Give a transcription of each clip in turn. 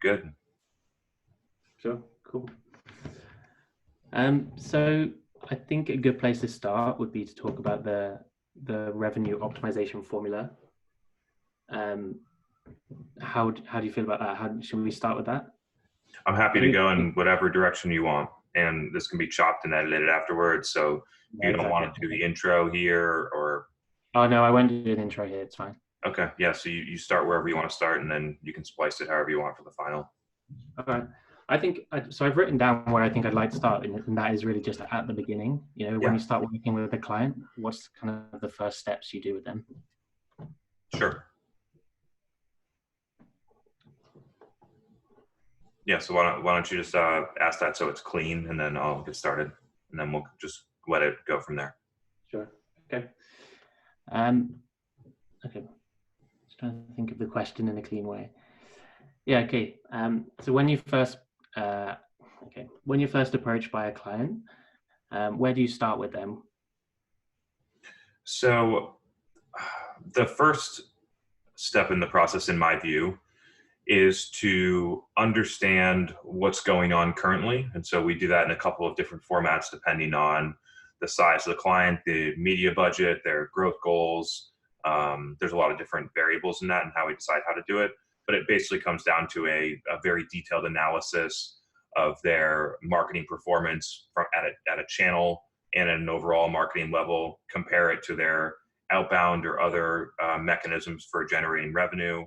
Good. Sure, cool. So I think a good place to start would be to talk about the revenue optimization formula. How do you feel about that? Should we start with that? I'm happy to go in whatever direction you want, and this can be chopped and edited afterwards. So if you don't want to do the intro here, or oh no, I won't do an intro here. It's fine. Okay, yeah. So you start wherever you want to start, and then you can splice it however you want for the final. Okay. I think so. I've written down where I think I'd like to start, and that is really just at the beginning. You know, when you start working with a client, what's kind of the first steps you do with them? Sure. Yeah. So why don't you just ask that so it's clean, and then I'll get started, and then we'll just let it go from there. Sure. Okay. Okay. Just trying to think of the question in a clean way. Yeah. Okay. So when you first approached by a client, where do you start with them? So the first step in the process, in my view, is to understand what's going on currently. And so we do that in a couple of different formats, depending on the size of the client, the media budget, their growth goals. There's a lot of different variables in that and how we decide how to do it. But it basically comes down to a very detailed analysis of their marketing performance at a channel and at an overall marketing level, compare it to their outbound or other mechanisms for generating revenue,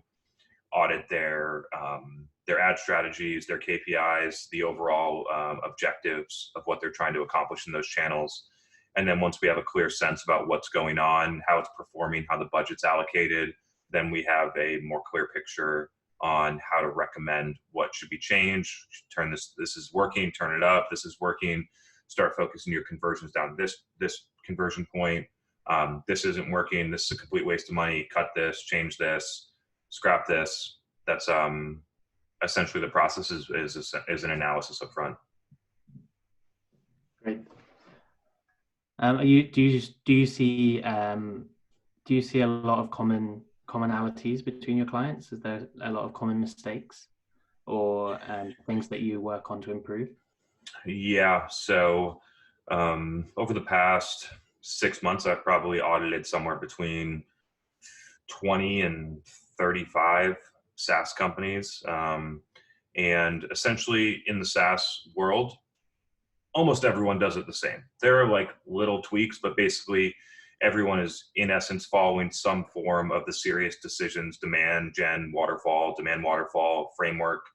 audit their ad strategies, their KPIs, the overall objectives of what they're trying to accomplish in those channels. And then once we have a clear sense about what's going on, how it's performing, how the budget's allocated, then we have a more clear picture on how to recommend what should be changed. Turn this is working, turn it up, this is working, start focusing your conversions down to this conversion point. This isn't working, this is a complete waste of money, cut this, change this, scrap this. That's essentially the process is an analysis up front. Great. Do you see a lot of commonalities between your clients? Is there a lot of common mistakes or things that you work on to improve? Yeah. So over the past 6 months, I've probably audited somewhere between 20 and 35 SaaS companies. And essentially in the SaaS world, almost everyone does it the same. There are like little tweaks, but basically everyone is in essence following some form of the Serious Decisions demand waterfall framework,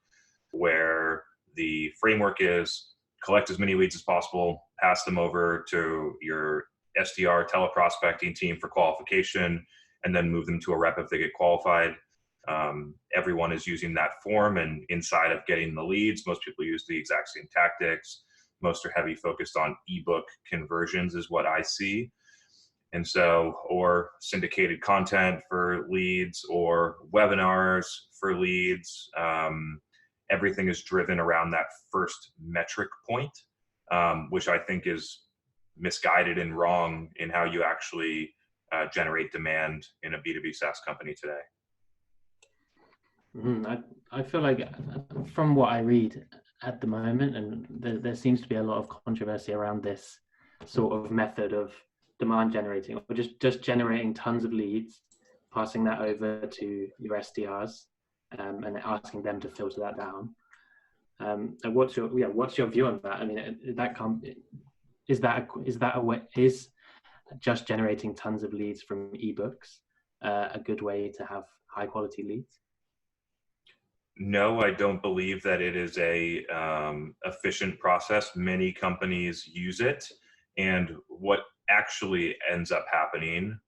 where the framework is collect as many leads as possible, pass them over to your SDR teleprospecting team for qualification, and then move them to a rep if they get qualified. Everyone is using that form, and inside of getting the leads, most people use the exact same tactics. Most are heavy focused on ebook conversions is what I see. And so, or syndicated content for leads or webinars for leads. Everything is driven around that first metric point, which I think is misguided and wrong in how you actually generate demand in a B2B SaaS company today. I feel like from what I read at the moment, and there seems to be a lot of controversy around this sort of method of demand generating, or just generating tons of leads, passing that over to your SDRs, and asking them to filter that down. What's your view on that? I mean, is just generating tons of leads from ebooks a good way to have high quality leads? No, I don't believe that it is a efficient process. Many companies use it, and what actually ends up happening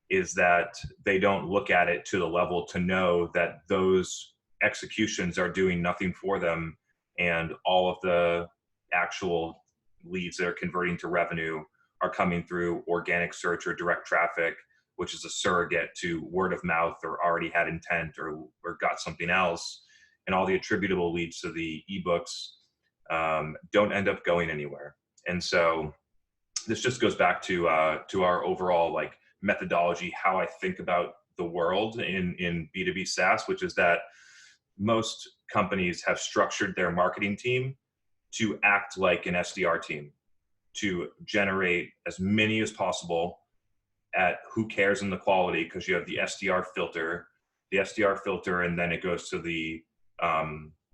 is that they don't look at it to the level to know that those executions are doing nothing for them, and all of the actual leads that are converting to revenue are coming through organic search or direct traffic, which is a surrogate to word of mouth or already had intent or got something else. And all the attributable leads to the ebooks don't end up going anywhere. And so this just goes back to our overall like methodology, how I think about the world in B2B SaaS, which is that most companies have structured their marketing team to act like an SDR team, to generate as many as possible at who cares in the quality, because you have the SDR filter, and then it goes to the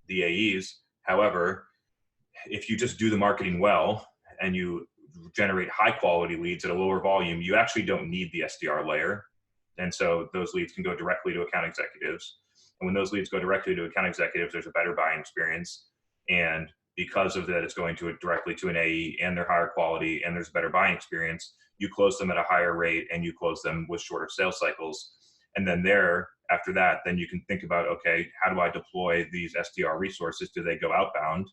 AEs. However, if you just do the marketing well and you generate high quality leads at a lower volume, you actually don't need the SDR layer. And so those leads can go directly to account executives. And when those leads go directly to account executives, there's a better buying experience. And because of that, it's going to directly to an AE, and they're higher quality, and there's a better buying experience. You close them at a higher rate, and you close them with shorter sales cycles. And then after that, then you can think about, okay, how do I deploy these SDR resources? Do they go outbound?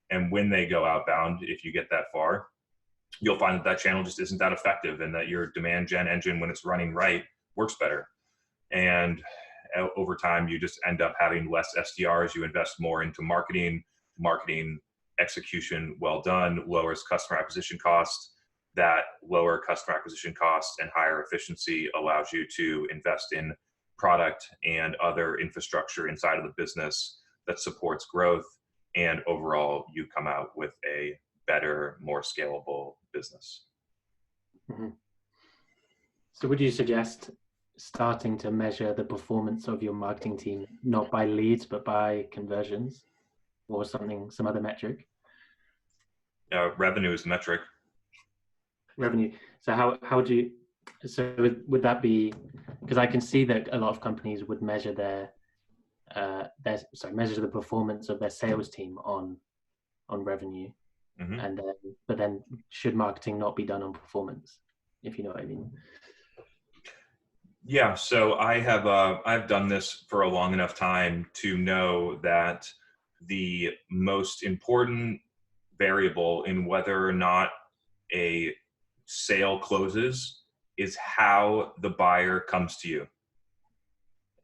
And when they go outbound, if you get that far, you'll find that that channel just isn't that effective, and that your demand gen engine, when it's running right, works better. And over time, you just end up having less SDRs. You invest more into marketing execution well done lowers customer acquisition costs. That lower customer acquisition costs and higher efficiency allows you to invest in product and other infrastructure inside of the business that supports growth. And overall, you come out with a better, more scalable business. Mm-hmm. So would you suggest starting to measure the performance of your marketing team, not by leads, but by conversions or some other metric? Revenue is the metric. Revenue. So would that be, because I can see that a lot of companies would measure measure the performance of their sales team on revenue. Mm-hmm. And but then should marketing not be done on performance, if you know what I mean? Yeah, so I've done this for a long enough time to know that the most important variable in whether or not a sale closes is how the buyer comes to you.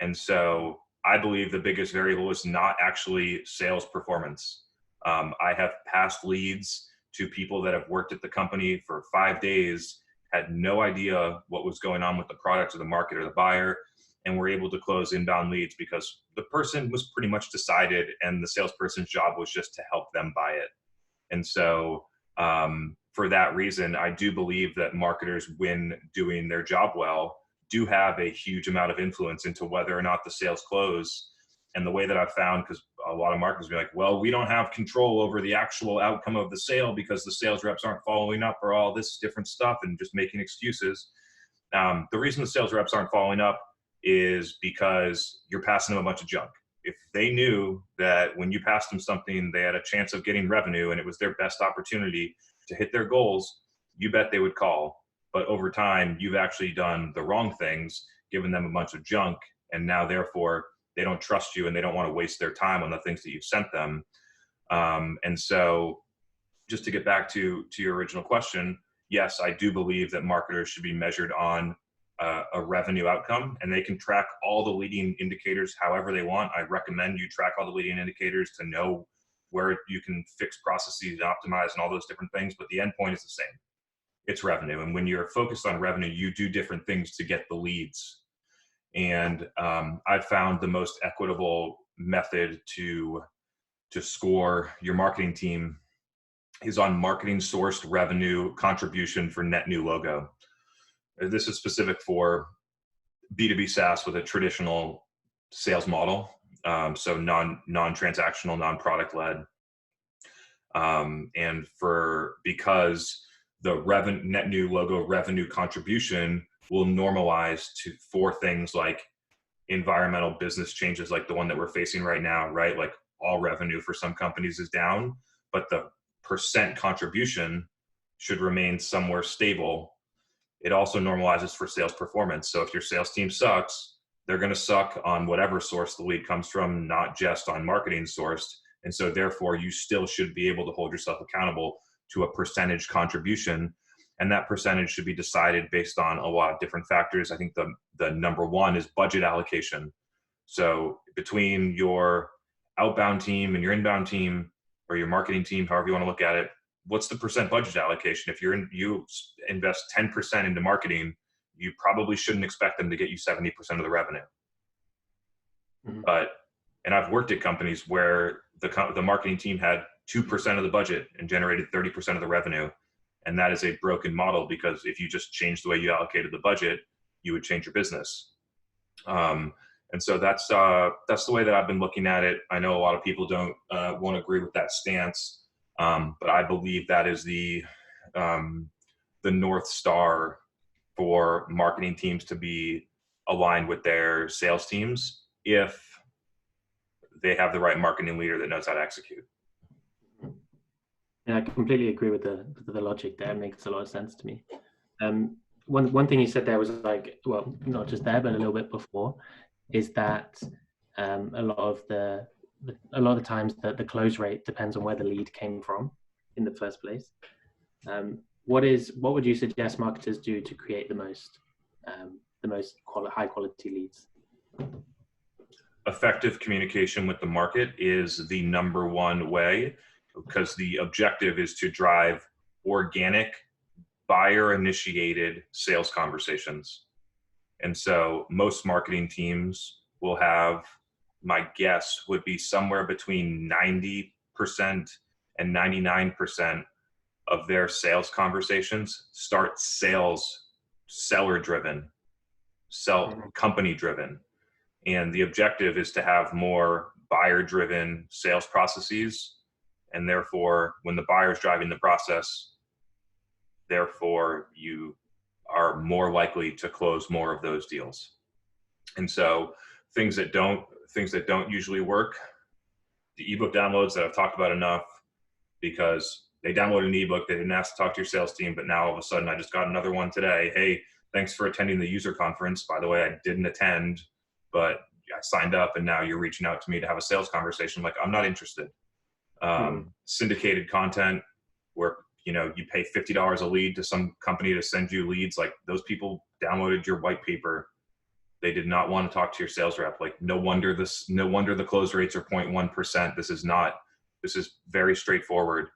And so I believe the biggest variable is not actually sales performance. I have passed leads to people that have worked at the company for 5 days, had no idea what was going on with the product or the market or the buyer, and were able to close inbound leads because the person was pretty much decided, and the salesperson's job was just to help them buy it. And so for that reason, I do believe that marketers, when doing their job well, do have a huge amount of influence into whether or not the sales close. And the way that I've found, because a lot of marketers be like, well, we don't have control over the actual outcome of the sale because the sales reps aren't following up, or all this different stuff, and just making excuses. The reason the sales reps aren't following up is because you're passing them a bunch of junk. If they knew that when you passed them something, they had a chance of getting revenue and it was their best opportunity to hit their goals, you bet they would call. But over time, you've actually done the wrong things, given them a bunch of junk, and now therefore they don't trust you and they don't want to waste their time on the things that you've sent them. And so just to get back to your original question, yes, I do believe that marketers should be measured on a revenue outcome, and they can track all the leading indicators however they want. I recommend you track all the leading indicators to know where you can fix processes and optimize and all those different things, but the end point is the same. It's revenue. And when you're focused on revenue, you do different things to get the leads. And I've found the most equitable method to score your marketing team is on marketing sourced revenue contribution for net new logo. This is specific for B2B SaaS with a traditional sales model. So non-transactional, non-product led. And because the net new logo revenue contribution will normalize for things like environmental business changes, like the one that we're facing right now, right? Like all revenue for some companies is down, but the percent contribution should remain somewhere stable. It also normalizes for sales performance. So if your sales team sucks, they're going to suck on whatever source the lead comes from, not just on marketing sourced. And so therefore you still should be able to hold yourself accountable to a percentage contribution. And that percentage should be decided based on a lot of different factors. I think the number one is budget allocation. So between your outbound team and your inbound team, or your marketing team, however you want to look at it, what's the percent budget allocation? If you invest 10% into marketing, you probably shouldn't expect them to get you 70% of the revenue. Mm-hmm. But And I've worked at companies where the marketing team had 2% of the budget and generated 30% of the revenue. And that is a broken model, because if you just change the way you allocated the budget, you would change your business. And so that's the way that I've been looking at it. I know a lot of people won't agree with that stance, but I believe that is the North Star for marketing teams to be aligned with their sales teams, if they have the right marketing leader that knows how to execute. Yeah, I completely agree with the logic there. It makes a lot of sense to me. One thing you said there was like, well, not just there, but a little bit before, is that a lot of the times that the close rate depends on where the lead came from in the first place. What would you suggest marketers do to create the most high quality leads? Effective communication with the market is the number one way, because the objective is to drive organic, buyer initiated sales conversations. And so most marketing teams will have, my guess would be somewhere between 90% and 99% of their sales conversations start seller driven, company driven. And the objective is to have more buyer driven sales processes. And therefore, when the buyer's driving the process, therefore you are more likely to close more of those deals. And so things that don't usually work, the ebook downloads that I've talked about enough, because they downloaded an ebook, they didn't ask to talk to your sales team, but now all of a sudden I just got another one today. Hey, thanks for attending the user conference. By the way, I didn't attend, but I signed up, and now you're reaching out to me to have a sales conversation. Like, I'm not interested. Syndicated content where, you pay $50 a lead to some company to send you leads. Like, those people downloaded your white paper. They did not want to talk to your sales rep. Like, no wonder the close rates are 0.1%. This is very straightforward.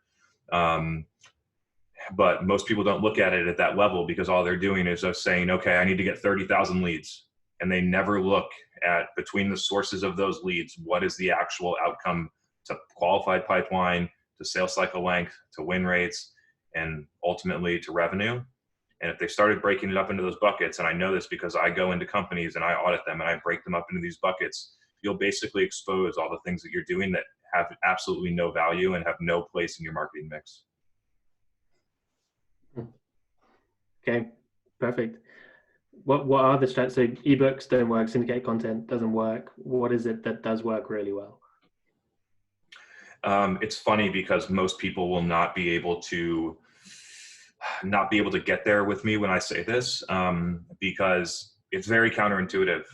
But most people don't look at it at that level, because all they're doing is just saying, okay, I need to get 30,000 leads. And they never look at, between the sources of those leads, what is the actual outcome to qualified pipeline, to sales cycle length, to win rates, and ultimately to revenue. And if they started breaking it up into those buckets, and I know this because I go into companies and I audit them and I break them up into these buckets, you'll basically expose all the things that you're doing that have absolutely no value and have no place in your marketing mix. Okay, perfect. What are the strengths? So ebooks don't work, syndicated content doesn't work. What is it that does work really well? It's funny, because most people will not be able to get there with me when I say this, because it's very counterintuitive.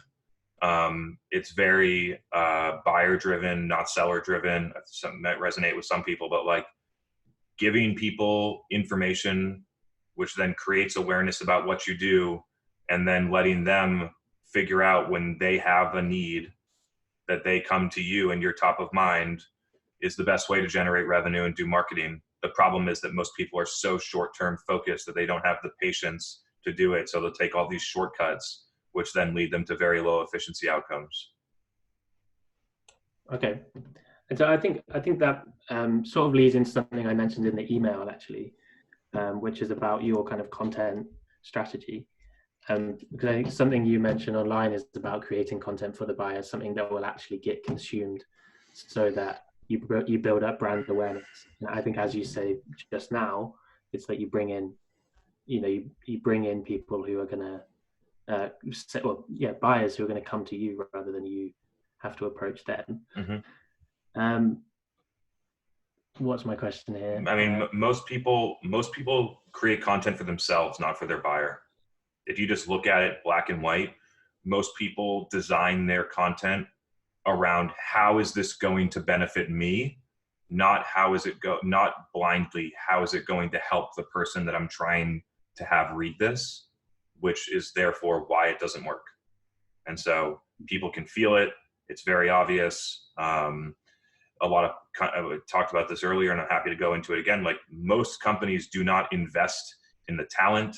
It's very buyer driven, not seller driven. Something that resonate with some people, but like giving people information, which then creates awareness about what you do, and then letting them figure out when they have a need that they come to you and you're top of mind, is the best way to generate revenue and do marketing. The problem is that most people are so short-term focused that they don't have the patience to do it. So they'll take all these shortcuts, which then lead them to very low efficiency outcomes. Okay. And so I think that sort of leads into something I mentioned in the email, actually, which is about your kind of content strategy. Because I think something you mentioned online is about creating content for the buyer, something that will actually get consumed, so that you build up brand awareness. And I think, as you say just now, it's that you bring in, you bring in people who are going to, buyers who are going to come to you rather than you have to approach them. Mm-hmm. What's my question here? I mean, most people create content for themselves, not for their buyer. If you just look at it black and white, most people design their content around how is this going to benefit me, not not blindly, how is it going to help the person that I'm trying to have read this, which is therefore why it doesn't work. And so people can feel it. It's very obvious. We talked about this earlier, and I'm happy to go into it again. Like, most companies do not invest in the talent,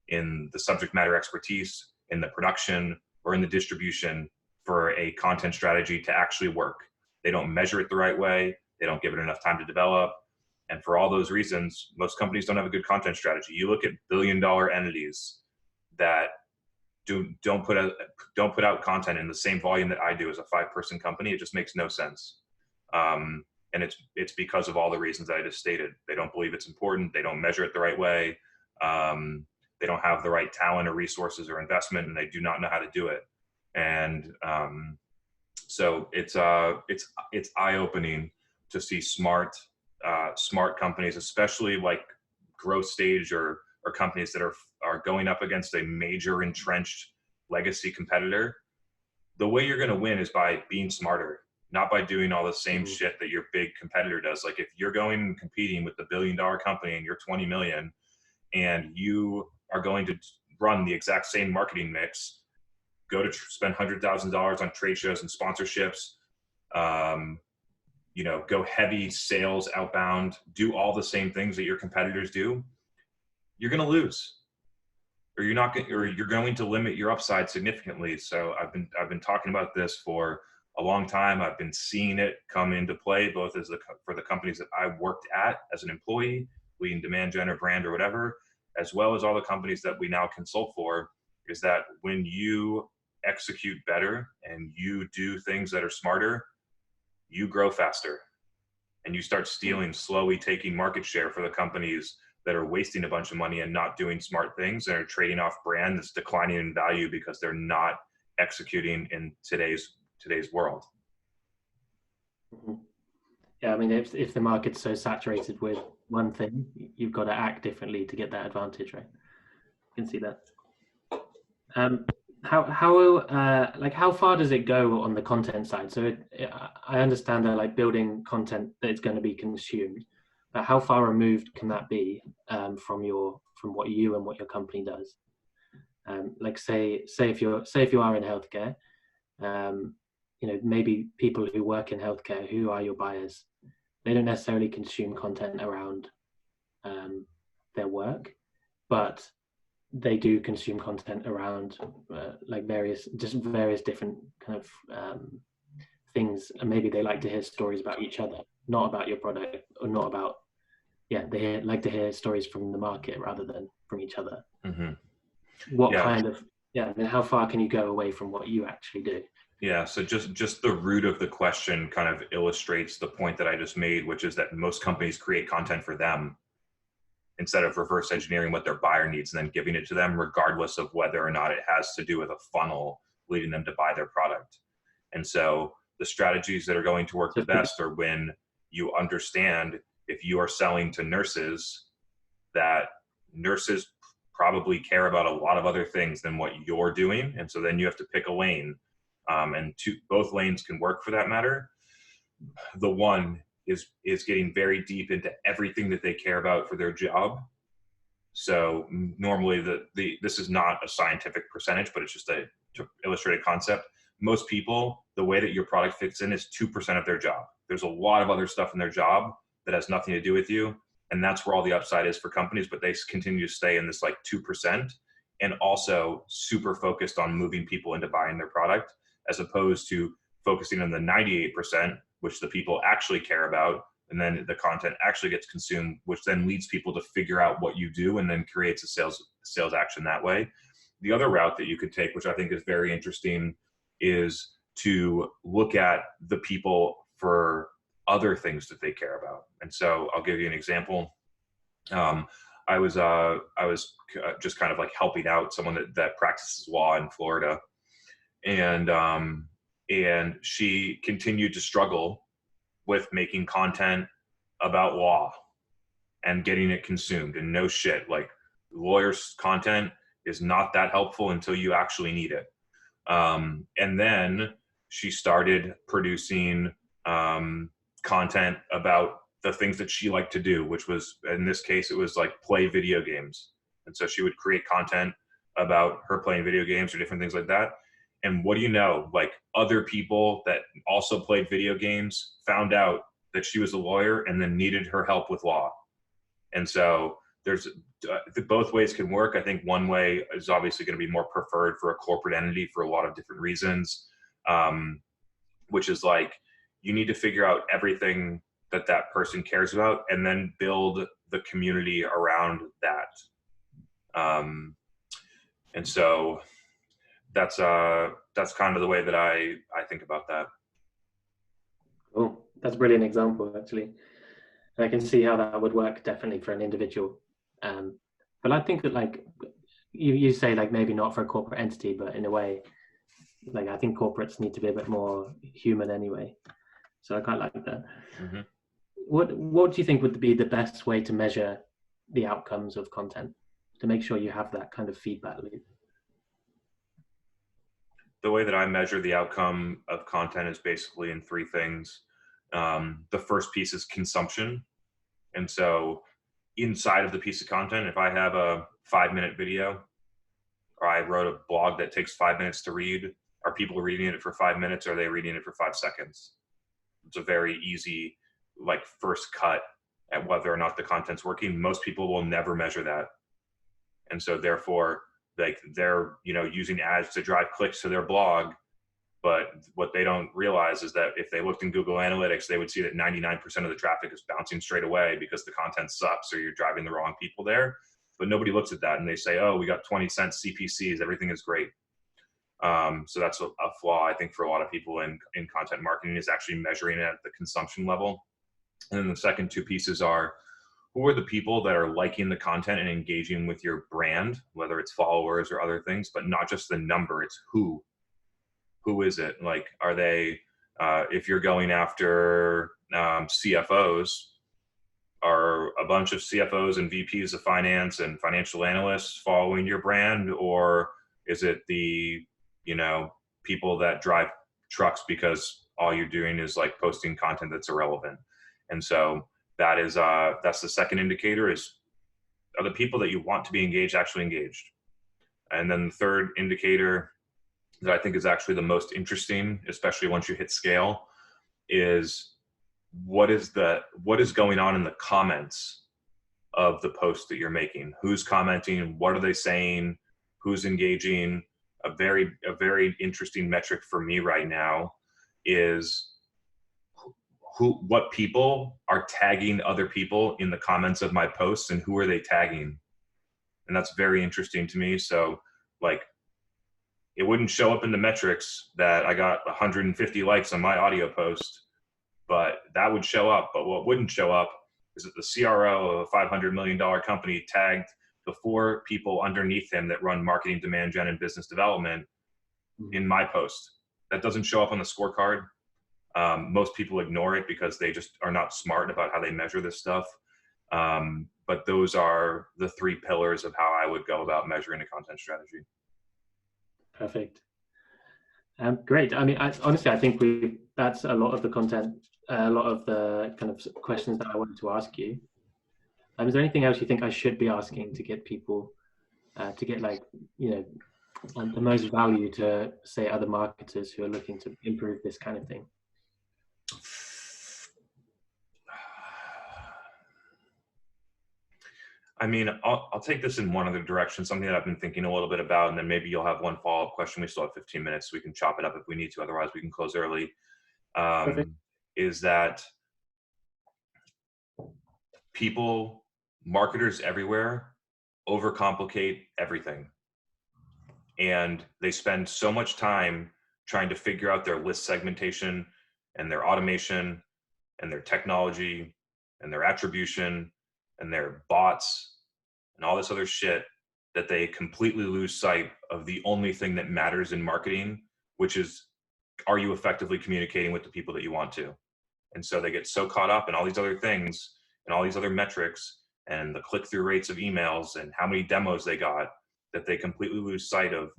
in the subject matter expertise, in the production, or in the distribution for a content strategy to actually work. They don't measure it the right way. They don't give it enough time to develop. And for all those reasons, most companies don't have a good content strategy. You look at billion-dollar entities that don't put out content in the same volume that I do as a 5-person company. It just makes no sense. And it's because of all the reasons that I just stated. They don't believe it's important. They don't measure it the right way. They don't have the right talent or resources or investment, and they do not know how to do it. And so it's eye-opening to see smart companies, especially like growth stage or companies that are going up against a major entrenched legacy competitor. The way you're going to win is by being smarter, not by doing all the same shit that your big competitor does. Like if you're going and competing with the billion-dollar company and you're 20 million and you are going to run the exact same marketing mix, go to spend $100,000 on trade shows and sponsorships, go heavy sales outbound, do all the same things that your competitors do, you're going to lose, or you're going to limit your upside significantly. So I've been talking about this for a long time. I've been seeing it come into play, both for the companies that I worked at as an employee, leading demand gen or brand or whatever, as well as all the companies that we now consult for, is that when you execute better and you do things that are smarter, you grow faster and you start slowly taking market share for the companies that are wasting a bunch of money and not doing smart things and are trading off brand that's declining in value because they're not executing in today's world. Yeah, I mean, if the market's so saturated with one thing, you've got to act differently to get that advantage, right? You can see that. How far does it go on the content side? So I understand that like building content that's going to be consumed, but how far removed can that be from what you and what your company does? Like say if you are in healthcare, maybe people who work in healthcare, who are your buyers, they don't necessarily consume content around their work, but they do consume content around various different kind of things, and maybe they like to hear stories about each other, not about your product, or not about they like to hear stories from the market rather than from each other. How far can you go away from what you actually do? Yeah, so just the root of the question kind of illustrates the point that I just made, which is that most companies create content for them instead of reverse engineering what their buyer needs and then giving it to them, regardless of whether or not it has to do with a funnel leading them to buy their product. And so the strategies that are going to work the best are when you understand, if you are selling to nurses, that nurses probably care about a lot of other things than what you're doing. And so then you have to pick a lane. And both lanes can work for that matter. The one is getting very deep into everything that they care about for their job. So normally this is not a scientific percentage, but it's just to illustrate a concept. Most people, the way that your product fits in is 2% of their job. There's a lot of other stuff in their job that has nothing to do with you. And that's where all the upside is for companies, but they continue to stay in this like 2% and also super focused on moving people into buying their product, as opposed to focusing on the 98%, which the people actually care about, and then the content actually gets consumed, which then leads people to figure out what you do and then creates a sales action that way. The other route that you could take, which I think is very interesting, is to look at the people for other things that they care about. And so I'll give you an example. I was just kind of like helping out someone that practices law in Florida. And she continued to struggle with making content about law and getting it consumed. And no shit, like lawyers' content is not that helpful until you actually need it. And then she started producing content about the things that she liked to do, which was, in this case, it was like play video games. And so she would create content about her playing video games or different things like that. And what do you know, like other people that also played video games found out that she was a lawyer and then needed her help with law. And so there's both ways can work. I think one way is obviously going to be more preferred for a corporate entity for a lot of different reasons. which is like, you need to figure out everything that that person cares about and then build the community around that. And so that's kind of the way that I think about that. Oh, that's a brilliant example, actually. And I can see how that would work definitely for an individual. But I think that, like you say, like maybe not for a corporate entity, but in a way, like I think corporates need to be a bit more human anyway. So I quite like that. Mm-hmm. What do you think would be the best way to measure the outcomes of content to make sure you have that kind of feedback loop? The way that I measure the outcome of content is basically in three things. The first piece is consumption. And so inside of the piece of content, if I have a 5-minute video, or I wrote a blog that takes 5 minutes to read, are people reading it for 5 minutes, or are they reading it for 5 seconds? It's a very easy, like, first cut at whether or not the content's working. Most people will never measure that. And so therefore, like, they're, using ads to drive clicks to their blog. But what they don't realize is that if they looked in Google Analytics, they would see that 99% of the traffic is bouncing straight away because the content sucks or you're driving the wrong people there. But nobody looks at that and they say, oh, we got 20 cents CPCs, everything is great. So that's a flaw, I think, for a lot of people in content marketing, is actually measuring it at the consumption level. And then the second two pieces are, who are the people that are liking the content and engaging with your brand, whether it's followers or other things, but not just the number, it's who. Who is it? Like, are they, if you're going after CFOs, are a bunch of CFOs and VPs of finance and financial analysts following your brand? Or is it the, people that drive trucks because all you're doing is like posting content that's irrelevant? And so that is, that's the second indicator, is, are the people that you want to be engaged actually engaged? And then the third indicator that I think is actually the most interesting, especially once you hit scale, is what is going on in the comments of the post that you're making? Who's commenting? What are they saying? Who's engaging? A very interesting metric for me right now is what people are tagging other people in the comments of my posts, and who are they tagging? And that's very interesting to me. So, like, it wouldn't show up in the metrics that I got 150 likes on my audio post, but that would show up. But what wouldn't show up is that the CRO of a $500 million company tagged the 4 people underneath him that run marketing, demand gen, and business development in my post. That doesn't show up on the scorecard. Most people ignore it because they just are not smart about how they measure this stuff. But those are the 3 pillars of how I would go about measuring a content strategy. Perfect. Great. I mean, honestly, I think that's a lot of the content, a lot of the kind of questions that I wanted to ask you. Is there anything else you think I should be asking to get people to get, like, the most value to, say, other marketers who are looking to improve this kind of thing? I mean, I'll take this in one other direction, something that I've been thinking a little bit about, and then maybe you'll have one follow-up question. We still have 15 minutes, so we can chop it up if we need to. Otherwise, we can close early. Is that marketers everywhere overcomplicate everything. And they spend so much time trying to figure out their list segmentation and their automation and their technology and their attribution and their bots and all this other shit, that they completely lose sight of the only thing that matters in marketing, which is, are you effectively communicating with the people that you want to? And so they get so caught up in all these other things and all these other metrics and the click-through rates of emails and how many demos they got, that they completely lose sight of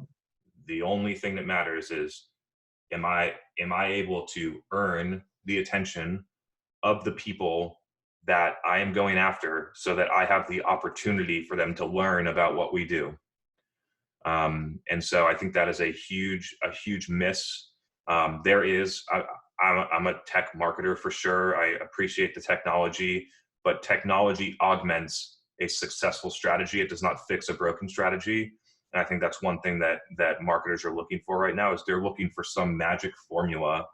the only thing that matters is, am I able to earn the attention of the people that I am going after, so that I have the opportunity for them to learn about what we do. And so I think that is a huge miss. I'm a tech marketer for sure. I appreciate the technology, but technology augments a successful strategy. It does not fix a broken strategy. And I think that's one thing that marketers are looking for right now is they're looking for some magic formula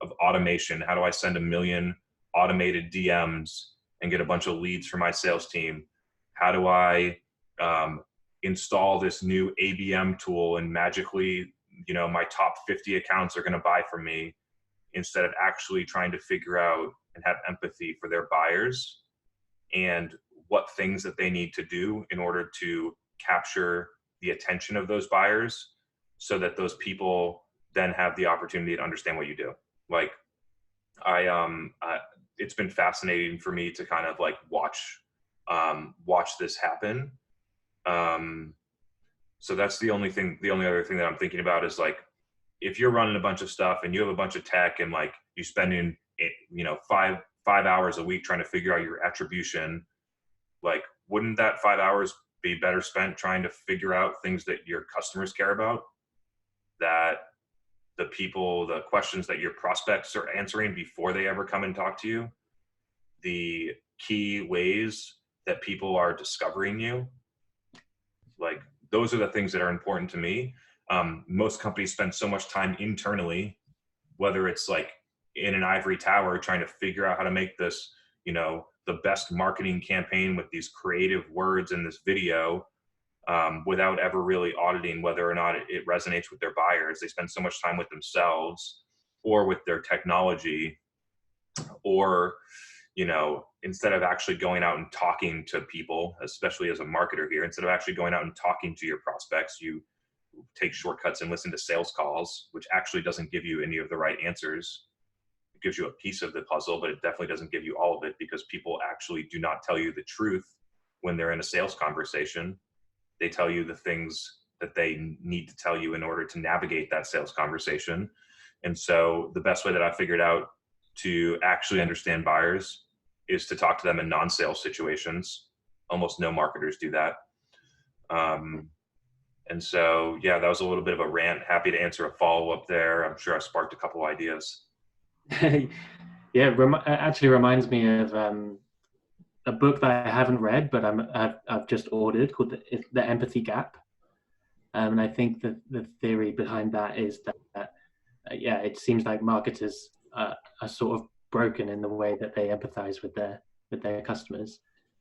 of automation. How do I send a million automated DMs and get a bunch of leads for my sales team? How do I install this new ABM tool and magically, my top 50 accounts are going to buy from me, instead of actually trying to figure out and have empathy for their buyers and what things that they need to do in order to capture the attention of those buyers so that those people then have the opportunity to understand what you do. Like it's been fascinating for me to kind of like watch this happen. So that's the only other thing that I'm thinking about is like, if you're running a bunch of stuff and you have a bunch of tech and like you spending, 5 hours a week trying to figure out your attribution, like, wouldn't that 5 hours be better spent trying to figure out things that your customers care about, that the questions that your prospects are answering before they ever come and talk to you, the key ways that people are discovering you? Like, those are the things that are important to me. Most companies spend so much time internally, whether it's like in an ivory tower trying to figure out how to make this, the best marketing campaign with these creative words in this video, without ever really auditing whether or not it resonates with their buyers. They spend so much time with themselves or with their technology, or, instead of actually going out and talking to people, especially as a marketer here, instead of actually going out and talking to your prospects, you take shortcuts and listen to sales calls, which actually doesn't give you any of the right answers. It gives you a piece of the puzzle, but it definitely doesn't give you all of it, because people actually do not tell you the truth when they're in a sales conversation. They tell you the things that they need to tell you in order to navigate that sales conversation. And so the best way that I figured out to actually understand buyers is to talk to them in non-sales situations. Almost no marketers do that. And so, yeah, that was a little bit of a rant. Happy to answer a follow-up there. I'm sure I sparked a couple ideas. Yeah, actually reminds me of a book that I haven't read, but I've just ordered, called The Empathy Gap. And I think that the theory behind that is that it seems like marketers are sort of broken in the way that they empathize with their customers,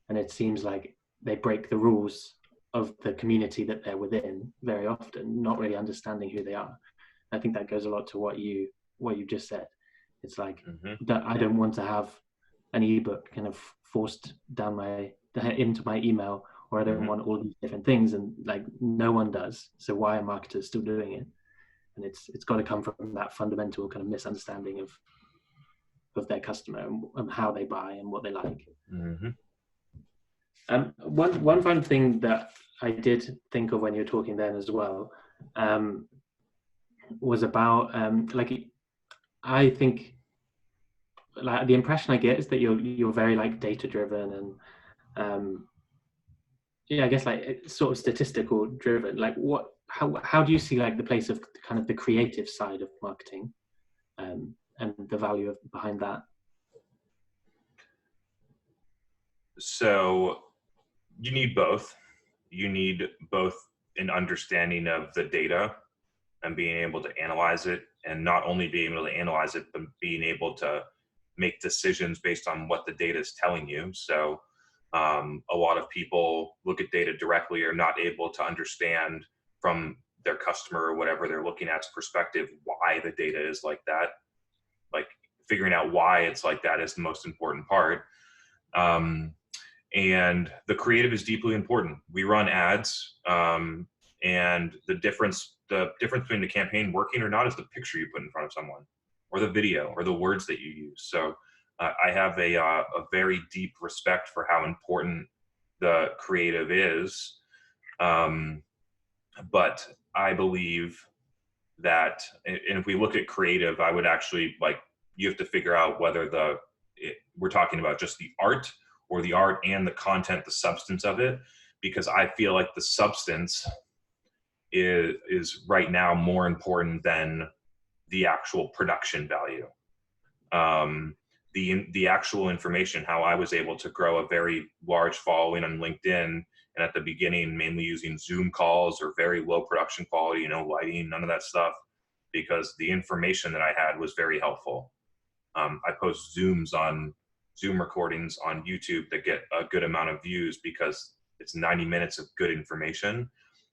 and it seems like they break the rules of the community that they're within very often, not really understanding who they are. I think that goes a lot to what you just said. It's like, I don't want to have an ebook kind of forced into my email, or I don't want all these different things, and like no one does. So why are marketers still doing it? And it's got to come from that fundamental kind of misunderstanding of their customer and how they buy and what they like. One fun thing that I did think of when you were talking then as well, was about I think like the impression I get is that you're very like data driven and I guess like sort of statistical driven. Like how do you see like the place of kind of the creative side of marketing, and the value behind that? So you need both. You need both an understanding of the data and being able to analyze it, and not only being able to analyze it, but being able to make decisions based on what the data is telling you. So a lot of people look at data directly, are not able to understand from their customer or whatever they're looking at's perspective why the data is like that. Like, figuring out why it's like that is the most important part. And the creative is deeply important. We run ads, and the difference between the campaign working or not is the picture you put in front of someone, or the video, or the words that you use. So I have a very deep respect for how important the creative is. But I believe that, and if we look at creative, I would actually you have to figure out whether we're talking about just the art, or the art and the content, the substance of it, because I feel like the substance is right now more important than the actual production value. The actual information, how I was able to grow a very large following on LinkedIn and at the beginning, mainly using Zoom calls or very low production quality, lighting, none of that stuff, because the information that I had was very helpful. I post Zoom recordings on YouTube that get a good amount of views because it's 90 minutes of good information.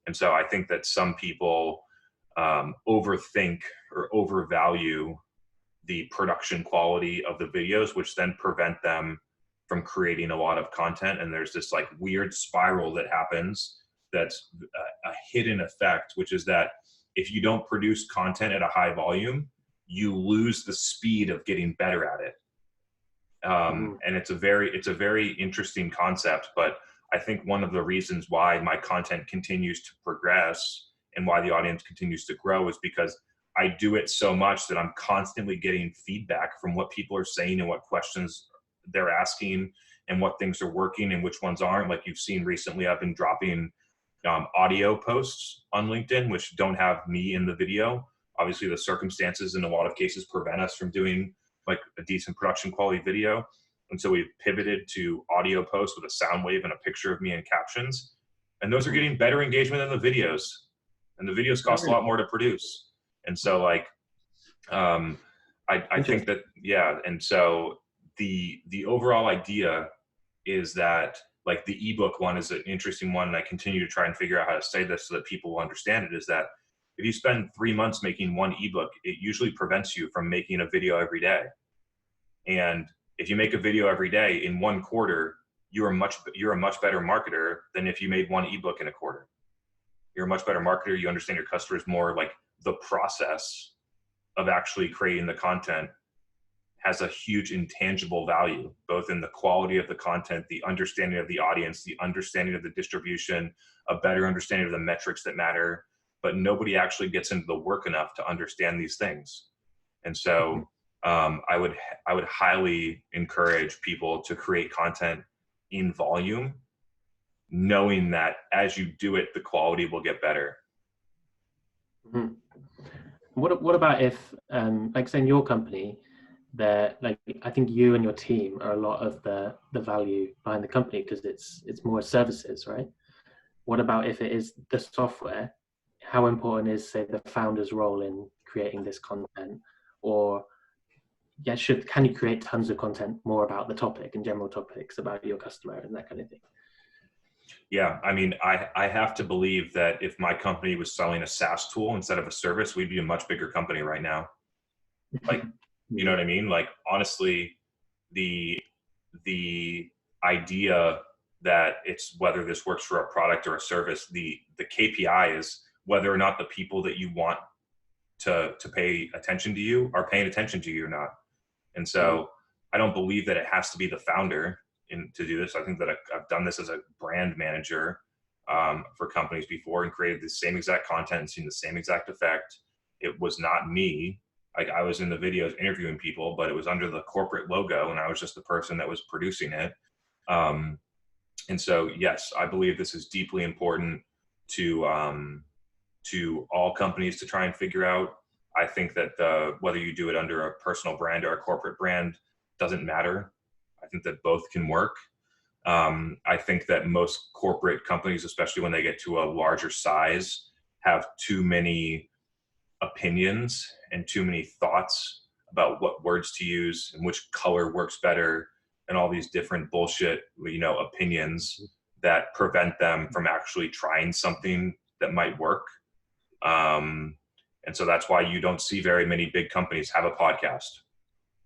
And so I think that some people overthink or overvalue the production quality of the videos, which then prevent them from creating a lot of content. And there's this like weird spiral that happens that's a hidden effect, which is that if you don't produce content at a high volume, you lose the speed of getting better at it. And it's a very interesting concept, but I think one of the reasons why my content continues to progress and why the audience continues to grow is because I do it so much that I'm constantly getting feedback from what people are saying and what questions they're asking and what things are working and which ones aren't. Like you've seen recently, I've been dropping audio posts on LinkedIn, which don't have me in the video. Obviously the circumstances in a lot of cases prevent us from doing like a decent production quality video. And so we've pivoted to audio posts with a sound wave and a picture of me and captions. And those are getting better engagement than the videos. And the videos cost a lot more to produce. And so like, I think that, yeah. And so the overall idea is that like the ebook one is an interesting one. And I continue to try and figure out how to say this so that people will understand it, is that if you spend 3 months making one ebook, it usually prevents you from making a video every day. And if you make a video every day in 1 quarter, you're a much better marketer than if you made one ebook in a quarter. You're a much better marketer. You understand your customers more. Like the process of actually creating the content has a huge intangible value, both in the quality of the content, the understanding of the audience, the understanding of the distribution, a better understanding of the metrics that matter. But nobody actually gets into the work enough to understand these things. And so I would highly encourage people to create content in volume, knowing that as you do it, the quality will get better. Mm-hmm. What about if, like say in your company, like I think you and your team are a lot of the value behind the company because it's more services, right? What about if it is the software? How important is, say, the founder's role in creating this content? Or can you create tons of content more about the topic and general topics about your customer and that kind of thing? Yeah, I mean, I have to believe that if my company was selling a SaaS tool instead of a service, we'd be a much bigger company right now. Like, you know what I mean? Like, honestly, the idea that it's whether this works for a product or a service, the KPI is whether or not the people that you want to pay attention to you are paying attention to you or not. And so I don't believe that it has to be the founder to do this. I think that I've done this as a brand manager for companies before and created the same exact content and seen the same exact effect. It was not me. Like I was in the videos interviewing people, but it was under the corporate logo and I was just the person that was producing it. And so, yes, I believe this is deeply important to all companies to try and figure out. I think that whether you do it under a personal brand or a corporate brand doesn't matter. I think that both can work. I think that most corporate companies, especially when they get to a larger size, have too many opinions and too many thoughts about what words to use and which color works better and all these different bullshit, opinions that prevent them from actually trying something that might work. And so that's why you don't see very many big companies have a podcast,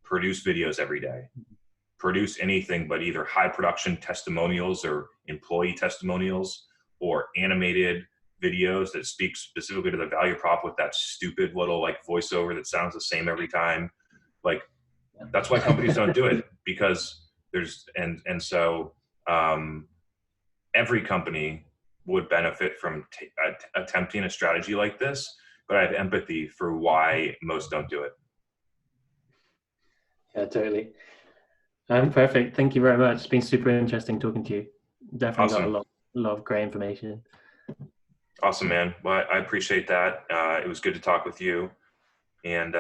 produce videos every day, produce anything but either high production testimonials or employee testimonials or animated videos that speak specifically to the value prop with that stupid little like voiceover that sounds the same every time. Like that's why companies don't do it, because so every company would benefit from attempting a strategy like this, but I have empathy for why most don't do it. Yeah, totally. Perfect. Thank you very much. It's been super interesting talking to you. Definitely Awesome. Got a lot of great information. Awesome, man. Well, I appreciate that. It was good to talk with you, and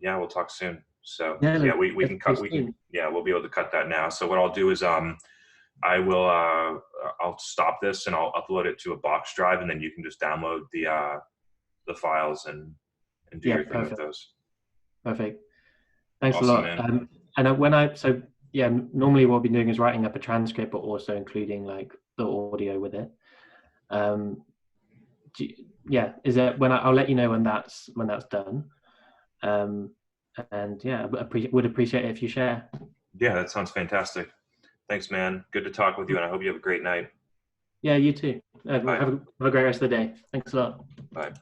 we'll talk soon. So we can cut. We'll be able to cut that now. So what I'll do is I will. I'll stop this and I'll upload it to a box drive, and then you can just download the files and do Yeah, your thing with perfect. those. Perfect. Thanks a Awesome, lot. man. And when I so yeah, normally what I'll be doing is writing up a transcript, but also including like the audio with it. Yeah, is it when I'll let you know when that's done. And yeah, would appreciate it if you share. Yeah, that sounds fantastic. Thanks, man. Good to talk with you, and I hope you have a great night. Yeah, you too. Bye. Have a great rest of the day. Thanks a lot. Bye.